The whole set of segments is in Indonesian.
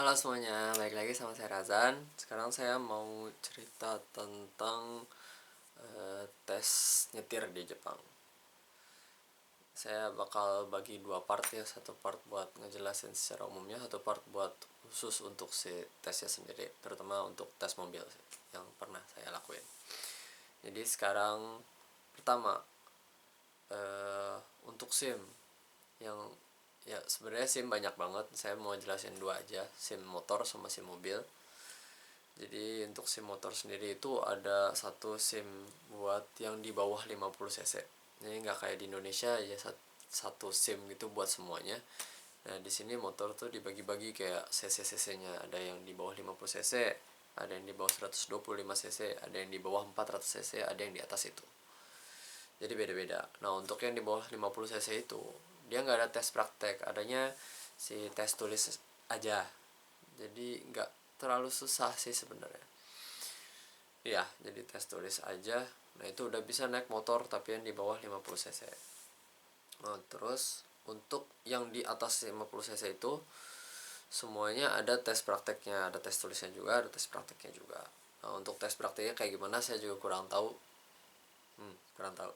Halo semuanya, balik lagi sama saya Razan. Sekarang saya mau cerita tentang tes nyetir di Jepang. Saya bakal bagi dua part ya, satu part buat ngejelasin secara umumnya, satu part buat khusus untuk si tesnya sendiri, terutama untuk tes mobil yang pernah saya lakuin. Jadi sekarang pertama untuk SIM yang ya sebenarnya SIM banyak banget. Saya mau jelasin dua aja, SIM motor sama SIM mobil. Jadi untuk SIM motor sendiri itu ada satu SIM buat yang di bawah 50 cc. Jadi nggak kayak di Indonesia ya satu SIM gitu buat semuanya. Nah di sini motor tuh dibagi-bagi kayak cc-cc-nya. Ada yang di bawah 50 cc, ada yang di bawah 125 cc, ada yang di bawah 400 cc, ada yang di atas itu. Jadi beda-beda. Nah untuk yang di bawah 50 cc itu dia nggak ada tes praktek, adanya si tes tulis aja. Jadi nggak terlalu susah sih sebenarnya. Ya, jadi tes tulis aja. Nah, itu udah bisa naik motor tapi yang di bawah 50 cc. Nah, terus untuk yang di atas 50 cc itu semuanya ada tes prakteknya, ada tes tulisnya juga, ada tes prakteknya juga. Nah, untuk tes prakteknya kayak gimana saya juga kurang tahu. Kurang tahu.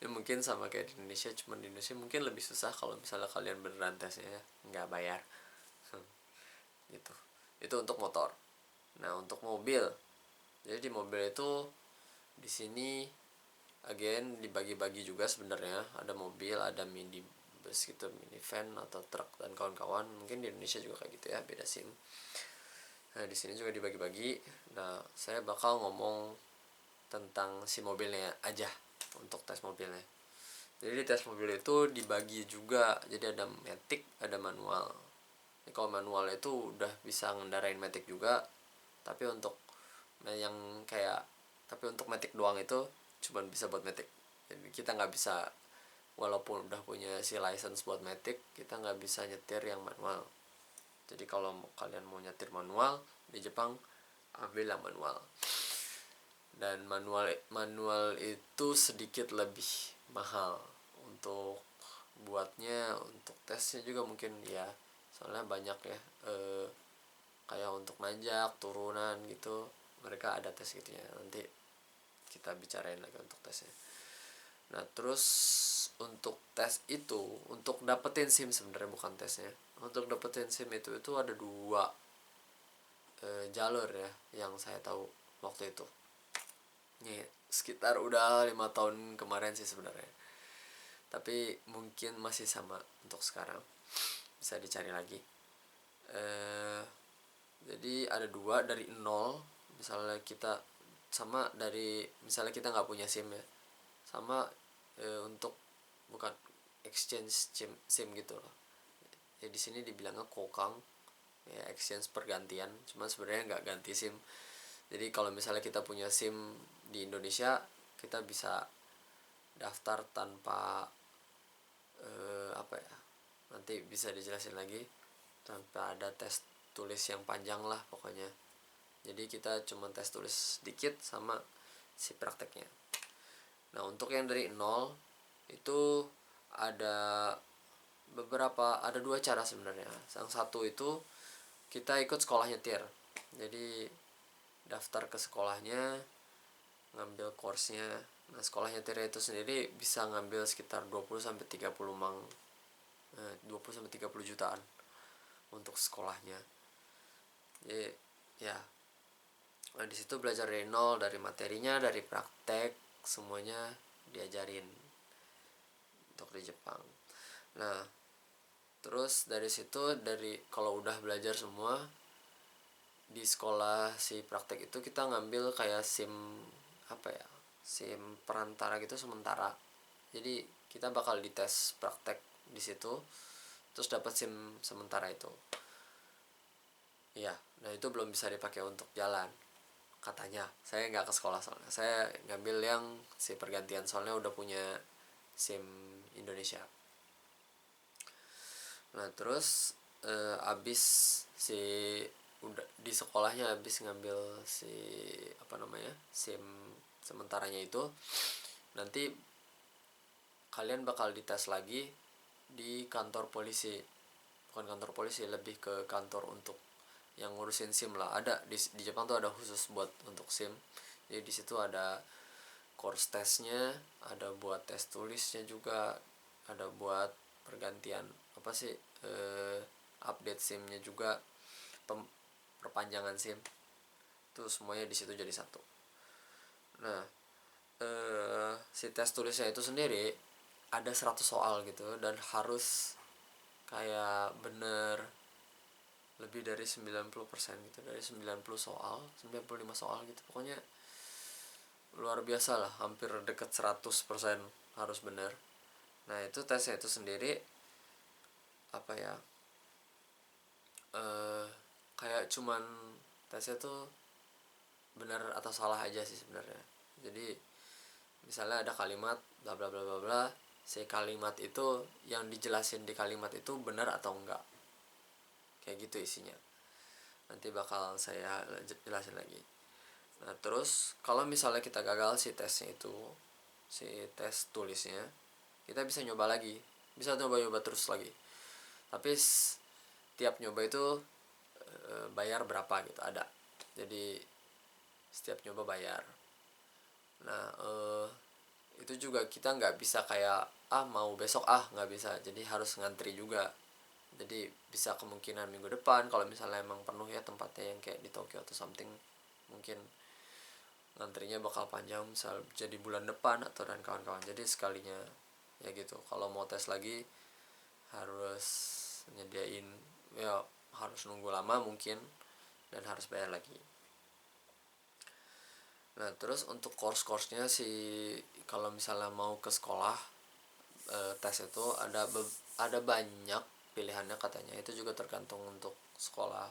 Ini mungkin sama kayak di Indonesia, cuman di Indonesia mungkin lebih susah kalau misalnya kalian beneran tesnya ya, nggak bayar. Gitu. Itu untuk motor. Nah, untuk mobil. Jadi di mobil itu di sini again dibagi-bagi juga sebenarnya, ada mobil, ada mini bus gitu, mini van atau truk dan kawan-kawan. Mungkin di Indonesia juga kayak gitu ya, beda SIM. Nah di sini juga dibagi-bagi. Nah saya bakal ngomong tentang si mobilnya aja untuk tes mobilnya. Jadi di tes mobil itu dibagi juga, jadi ada matic, ada manual. Jadi kalau manual itu udah bisa ngendarain matic juga, tapi untuk yang kayak tapi untuk matic doang itu cuman bisa buat matic. Jadi kita nggak bisa, walaupun udah punya si license buat matic, kita nggak bisa nyetir yang manual. Jadi kalau kalian mau nyetir manual di Jepang, ambil yang manual. Dan manual itu sedikit lebih mahal untuk buatnya, untuk tesnya juga mungkin ya, soalnya banyak ya, kayak untuk nanjak turunan gitu mereka ada tes gitu ya, nanti kita bicarain lagi untuk tesnya. Nah terus untuk tes itu, untuk dapetin SIM sebenarnya bukan tesnya, untuk dapetin SIM itu ada dua jalur ya yang saya tahu waktu itu. Ini sekitar udah 5 tahun kemarin sih sebenarnya, tapi mungkin masih sama untuk sekarang, bisa dicari lagi. eh, jadi ada dua, dari nol misalnya kita, sama dari misalnya kita nggak punya SIM ya, sama untuk bukan exchange SIM gitu loh ya, di sini dibilangnya kokang ya, exchange pergantian, cuman sebenarnya nggak ganti SIM. Jadi kalau misalnya kita punya SIM di Indonesia, kita bisa daftar tanpa apa ya, nanti bisa dijelasin lagi, tanpa ada tes tulis yang panjang lah pokoknya. Jadi kita cuma tes tulis sedikit sama si prakteknya. Nah untuk yang dari nol itu ada ada dua cara sebenarnya. Yang satu itu kita ikut sekolah nyetir. Jadi daftar ke sekolahnya, ngambil course-nya. Nah sekolah nyetir itu sendiri bisa ngambil sekitar 20 sampai 30 20 sampai 30 jutaan untuk sekolahnya. Jadi ya, nah di situ belajar dari nol, dari materinya, dari praktek, semuanya diajarin untuk di Jepang. Nah terus dari situ, dari kalau udah belajar semua di sekolah si praktek itu, kita ngambil kayak SIM apa ya, SIM perantara gitu sementara. Jadi kita bakal dites praktek di situ, terus dapat SIM sementara itu. Iya, nah itu belum bisa dipakai untuk jalan katanya. Saya nggak ke sekolah soalnya, saya ngambil yang si pergantian soalnya udah punya SIM Indonesia. Nah terus abis si udah di sekolahnya, abis ngambil si apa namanya SIM sementaranya itu, nanti kalian bakal dites lagi di kantor polisi. bukan kantor polisi, lebih ke kantor untuk yang ngurusin SIM lah. Ada di Jepang tuh ada khusus buat untuk SIM. Jadi di situ ada course testnya, ada buat tes tulisnya juga, ada buat pergantian apa sih, update SIM-nya juga, perpanjangan SIM. Itu semuanya di situ jadi satu. Nah, si tes tulisnya itu sendiri ada 100 soal gitu, dan harus kayak bener lebih dari 90% gitu, dari 90 soal, 95 soal gitu. Pokoknya luar biasa lah, hampir deket 100% harus bener. Nah, itu tesnya itu sendiri apa ya, kayak cuman tesnya tuh benar atau salah aja sih sebenarnya. Jadi misalnya ada kalimat bla bla bla bla bla, si kalimat itu yang dijelasin di kalimat itu benar atau enggak, kayak gitu isinya. Nanti bakal saya jelasin lagi. Nah, terus kalau misalnya kita gagal si tesnya itu, si tes tulisnya, kita bisa nyoba lagi, bisa nyoba terus lagi. Tapi tiap nyoba itu bayar berapa gitu ada. Jadi setiap nyoba bayar. Nah, itu juga kita nggak bisa kayak mau besok nggak bisa, jadi harus ngantri juga. Jadi bisa kemungkinan minggu depan kalau misalnya emang penuh ya tempatnya, yang kayak di Tokyo atau something, mungkin ngantrinya bakal panjang, misal jadi bulan depan atau dan kawan-kawan. Jadi sekalinya ya gitu, kalau mau tes lagi harus nyediain ya, harus nunggu lama mungkin, dan harus bayar lagi. Nah, terus untuk course-nya sih, kalau misalnya mau ke sekolah, tes itu ada banyak pilihannya katanya. Itu juga tergantung untuk sekolah,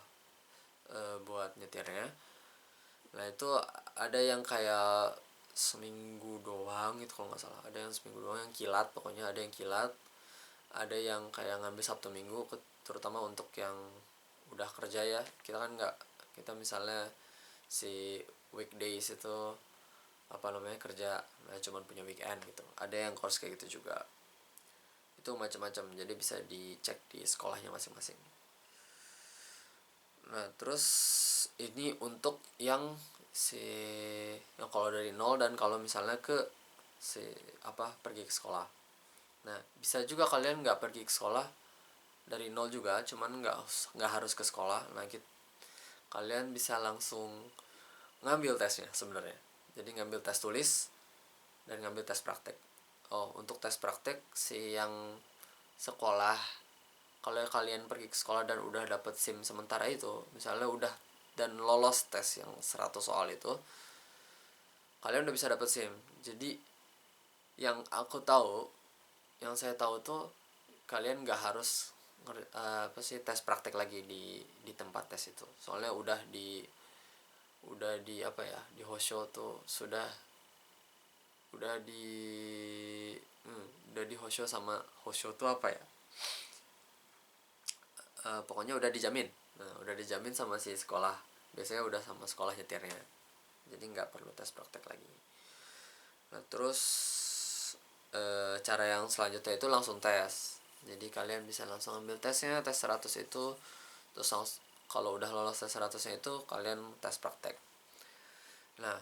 buat nyetirnya. Nah, itu ada yang kayak seminggu doang gitu kalau nggak salah. Ada yang seminggu doang, yang kilat, pokoknya ada yang kilat. Ada yang kayak ngambil Sabtu Minggu, terutama untuk yang udah kerja ya. Kita kan nggak, kita misalnya si weekdays itu apa namanya kerja, nah cuman punya weekend gitu. Ada yang course kayak gitu juga. Itu macam-macam, jadi bisa dicek di sekolahnya masing-masing. Nah, terus ini untuk yang kalau dari nol, dan kalau misalnya ke pergi ke sekolah. Nah, bisa juga kalian nggak pergi ke sekolah, dari nol juga, cuman nggak harus ke sekolah. Nah, kalian bisa langsung ngambil tesnya sebenarnya. Jadi ngambil tes tulis dan ngambil tes praktek. Untuk tes praktek yang sekolah, kalau kalian pergi ke sekolah dan udah dapet SIM sementara itu, misalnya udah dan lolos tes yang 100 soal itu, kalian udah bisa dapet SIM. Jadi yang saya tahu tuh, kalian nggak harus tes praktek lagi di tempat tes itu. Soalnya udah di di Hosho tuh udah di Hosho sama Hosho tuh pokoknya udah dijamin. Nah, udah dijamin sama si sekolah, biasanya udah sama sekolah nyetirnya, jadi nggak perlu tes praktek lagi. Nah, terus cara yang selanjutnya itu langsung tes. Jadi kalian bisa langsung ambil tesnya, tes 100 itu. Terus kalau udah lolos tes 100-nya itu, kalian tes praktek. Nah,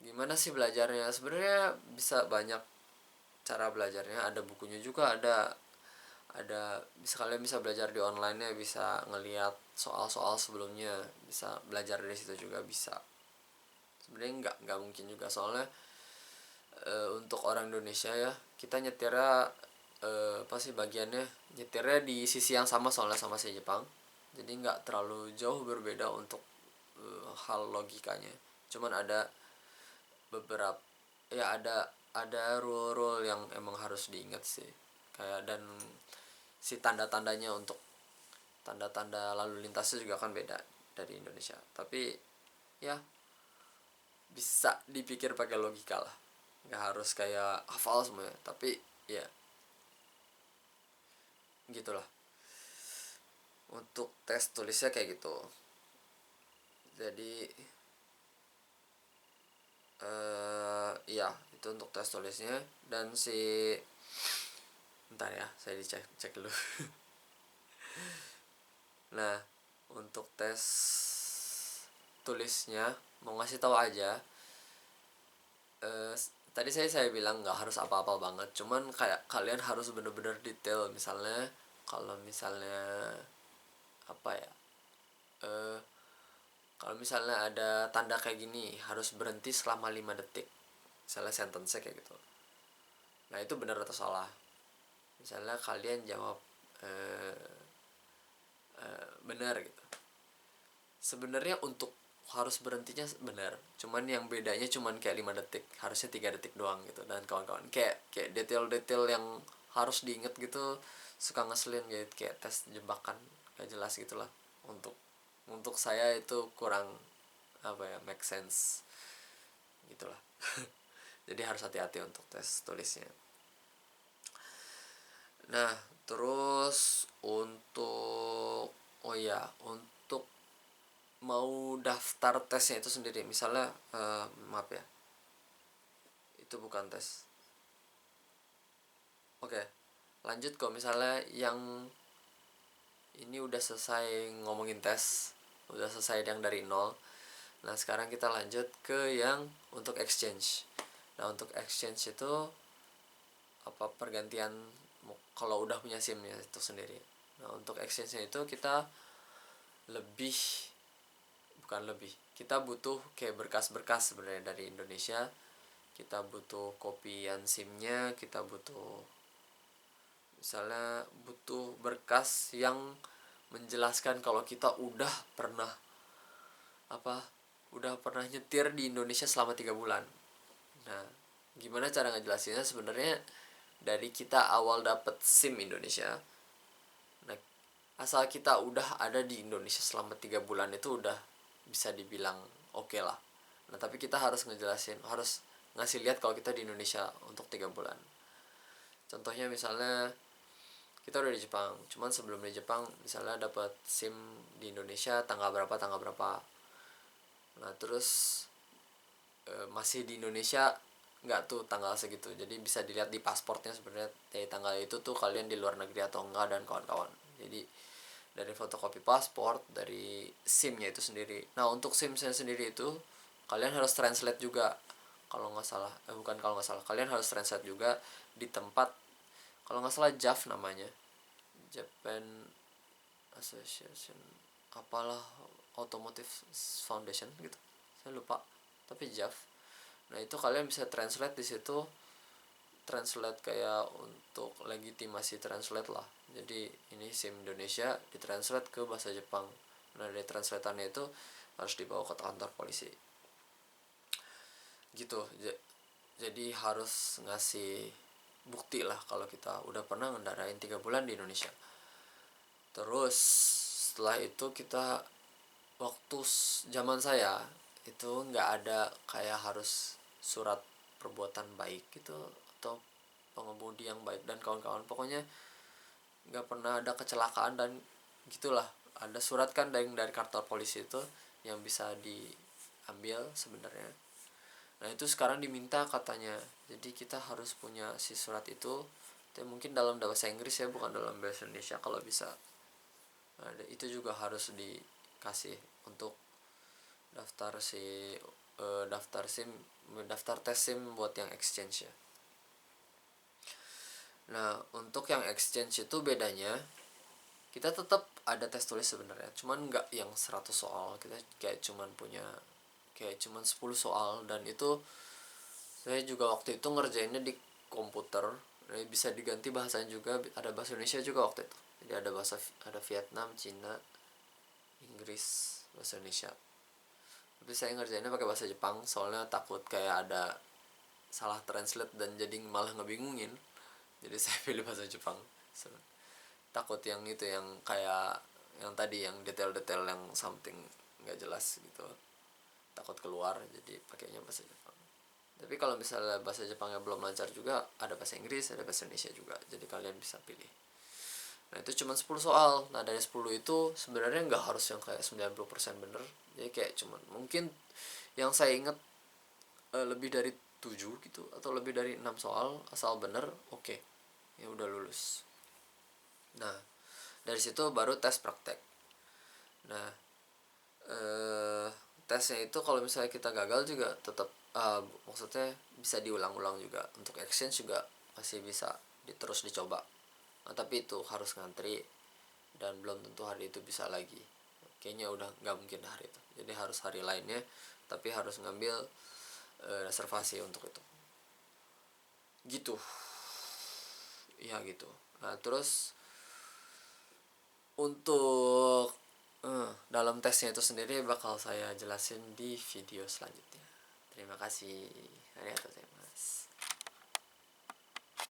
gimana sih belajarnya? Sebenarnya bisa banyak cara belajarnya, ada bukunya juga, kalian bisa belajar di online-nya, bisa ngelihat soal-soal sebelumnya, bisa belajar dari situ juga bisa. Sebenarnya nggak mungkin juga, soalnya untuk orang Indonesia ya, kita nyetirnya bagiannya nyetirnya di sisi yang sama, soalnya sama si Jepang. Jadi nggak terlalu jauh berbeda untuk hal logikanya. Cuman ada beberapa ya, ada rule yang emang harus diingat sih, kayak, dan si tanda-tandanya, untuk tanda-tanda lalu lintasnya juga kan beda dari Indonesia. Tapi ya bisa dipikir pakai logika lah, nggak harus kayak hafal semuanya, tapi ya gitulah. Untuk tes tulisnya kayak gitu. Jadi iya, itu untuk tes tulisnya. Dan bentar ya, saya cek dulu. Nah, untuk tes tulisnya mau ngasih tahu aja, eh, tadi saya bilang nggak harus apa-apa banget, cuman kayak kalian harus bener-bener detail. Misalnya kalau misalnya apa ya, eh, kalau misalnya ada tanda kayak gini harus berhenti selama 5 detik, misalnya sentence kayak gitu. Nah itu benar atau salah. Misalnya kalian jawab eh, benar gitu, sebenarnya untuk harus berhentinya benar, cuman yang bedanya cuman kayak 5 detik, harusnya 3 detik doang gitu. Dan kawan-kawan kayak detail-detail yang harus diinget gitu suka ngeselin gitu, kayak tes jebakan gak jelas gitulah. Untuk saya itu kurang apa ya, make sense gitulah. Jadi harus hati-hati untuk tes tulisnya. Nah, terus untuk oh ya, untuk mau daftar tesnya itu sendiri, misalnya maaf ya, itu bukan tes. Oke, lanjut kok. Misalnya yang ini udah selesai ngomongin tes, udah selesai yang dari nol. Nah sekarang kita lanjut ke yang untuk exchange. Nah untuk exchange itu apa, pergantian kalau udah punya SIM-nya itu sendiri. Nah untuk exchange-nya itu kita lebih, bukan lebih, kita butuh kayak berkas-berkas sebenarnya dari Indonesia. Kita butuh kopian SIM-nya, kita butuh misalnya butuh berkas yang menjelaskan kalau kita udah pernah nyetir di Indonesia selama 3 bulan. Nah gimana cara ngejelasinnya, sebenarnya dari kita awal dapet SIM Indonesia, nah asal kita udah ada di Indonesia selama 3 bulan itu udah bisa dibilang oke lah. Nah tapi kita harus ngejelasin, harus ngasih lihat kalau kita di Indonesia untuk 3 bulan. Contohnya misalnya kita udah di Jepang, cuman sebelum di Jepang misalnya dapat SIM di Indonesia tanggal berapa. Nah terus masih di Indonesia nggak tuh tanggal segitu, jadi bisa dilihat di pasportnya sebenarnya dari tanggal itu tuh kalian di luar negeri atau enggak dan kawan-kawan. Jadi dari fotokopi paspor, dari SIM-nya itu sendiri. Nah untuk SIM-nya sendiri itu kalian harus translate juga, kalau nggak salah, bukan kalau nggak salah, kalian harus translate juga di tempat, kalau nggak salah JAF namanya, Japan Association apalah, Automotive Foundation gitu, saya lupa, tapi JAF. Nah itu kalian bisa translate di situ, translate kayak untuk legitimasi translate lah. Jadi ini SIM Indonesia ditranslate ke bahasa Jepang. Nah dari translatannya itu harus dibawa ke kantor polisi gitu. Jadi harus ngasih bukti lah kalau kita udah pernah ngendarain 3 bulan di Indonesia. Terus setelah itu kita, waktu zaman saya itu nggak ada kayak harus surat perbuatan baik gitu atau pengemudi yang baik dan kawan-kawan, pokoknya nggak pernah ada kecelakaan dan gitulah. Ada surat kan dari kantor polisi itu yang bisa diambil sebenarnya. Nah itu sekarang diminta katanya, jadi kita harus punya si surat itu. Tapi mungkin dalam bahasa Inggris ya, bukan dalam bahasa Indonesia kalau bisa. Nah, itu juga harus dikasih untuk daftar si daftar SIM, daftar tes SIM buat yang exchange ya. Nah untuk yang exchange itu bedanya, kita tetap ada tes tulis sebenarnya, cuman nggak yang 100 soal. Kita kayak cuman 10 soal, dan itu saya juga waktu itu ngerjainnya di komputer. Bisa diganti bahasanya juga, ada bahasa Indonesia juga waktu itu. Jadi ada Vietnam, Cina, Inggris, bahasa Indonesia. Tapi saya ngerjainnya pakai bahasa Jepang soalnya takut kayak ada salah translate dan jadi malah ngebingungin. Jadi saya pilih bahasa Jepang. Takut yang itu, yang kayak yang tadi, yang detail-detail yang something nggak jelas gitu, takut keluar, jadi pakainya bahasa Jepang. Tapi kalau misalnya bahasa Jepangnya belum lancar juga, ada bahasa Inggris, ada bahasa Indonesia juga, jadi kalian bisa pilih. Nah itu cuma 10 soal. Nah dari 10 itu sebenarnya nggak harus yang kayak 90% bener. Jadi kayak cuman mungkin yang saya ingat lebih dari 7 gitu, atau lebih dari 6 soal asal bener, oke, ya udah lulus. Nah Dari situ baru tes praktek. Nah, tesnya itu kalau misalnya kita gagal juga tetap maksudnya bisa diulang-ulang juga. Untuk exchange juga masih bisa terus dicoba. Nah, tapi itu harus ngantri dan belum tentu hari itu bisa lagi. Kayaknya udah nggak mungkin hari itu. Jadi harus hari lainnya, tapi harus ngambil reservasi untuk itu. Gitu. Ya gitu. Nah, terus untuk dalam tesnya itu sendiri bakal saya jelasin di video selanjutnya. Terima kasih. Arigatou gozaimasu.